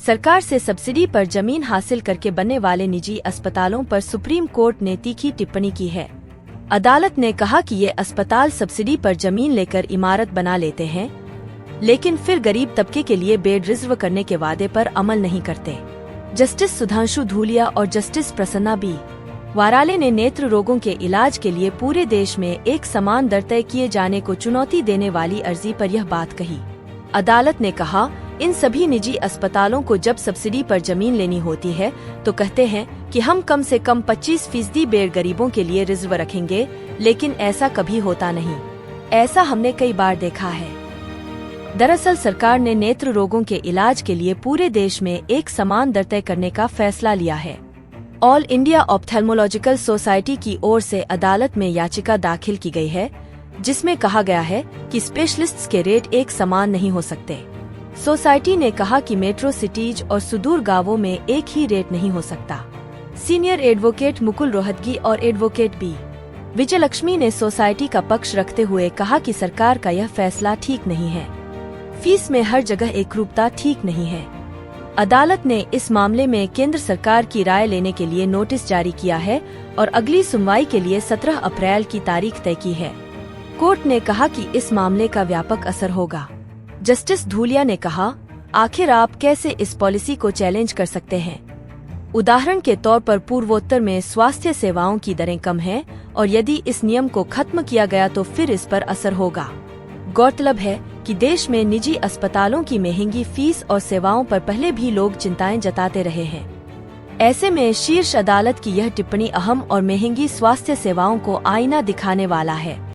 सरकार से सब्सिडी पर जमीन हासिल करके बनने वाले निजी अस्पतालों पर सुप्रीम कोर्ट ने तीखी टिप्पणी की है। अदालत ने कहा कि ये अस्पताल सब्सिडी पर जमीन लेकर इमारत बना लेते हैं, लेकिन फिर गरीब तबके के लिए बेड रिजर्व करने के वादे पर अमल नहीं करते। जस्टिस सुधांशु धूलिया और जस्टिस प्रसन्ना बी वाराले ने नेत्र रोगों के इलाज के लिए पूरे देश में एक समान दर तय किए जाने को चुनौती देने वाली अर्जी पर यह बात कही। अदालत ने कहा, इन सभी निजी अस्पतालों को जब सब्सिडी पर जमीन लेनी होती है तो कहते हैं कि हम कम से कम 25% बेड गरीबों के लिए रिजर्व रखेंगे, लेकिन ऐसा कभी होता नहीं। ऐसा हमने कई बार देखा है। दरअसल सरकार ने नेत्र रोगों के इलाज के लिए पूरे देश में एक समान दर तय करने का फैसला लिया है। ऑल इंडिया ऑप्थेल्मोलॉजिकल सोसाइटी की ओर से अदालत में याचिका दाखिल की गई है, जिसमें कहा गया है कि स्पेशलिस्ट्स के रेट एक समान नहीं हो सकते। सोसाइटी ने कहा कि मेट्रो सिटीज और सुदूर गांवों में एक ही रेट नहीं हो सकता। सीनियर एडवोकेट मुकुल रोहतगी और एडवोकेट बी विजयलक्ष्मी ने सोसाइटी का पक्ष रखते हुए कहा कि सरकार का यह फैसला ठीक नहीं है। फीस में हर जगह एकरूपता ठीक नहीं है। अदालत ने इस मामले में केंद्र सरकार की राय लेने के लिए नोटिस जारी किया है और अगली सुनवाई के लिए 17 अप्रैल की तारीख तय की है। कोर्ट ने कहा कि इस मामले का व्यापक असर होगा। जस्टिस धूलिया ने कहा, आखिर आप कैसे इस पॉलिसी को चैलेंज कर सकते हैं? उदाहरण के तौर पर पूर्वोत्तर में स्वास्थ्य सेवाओं की दरें कम हैं और यदि इस नियम को खत्म किया गया तो फिर इस पर असर होगा। गौरतलब है कि देश में निजी अस्पतालों की महंगी फीस और सेवाओं पर पहले भी लोग चिंताएं जताते रहे हैं। ऐसे में शीर्ष अदालत की यह टिप्पणी अहम और महंगी स्वास्थ्य सेवाओं को आईना दिखाने वाला है।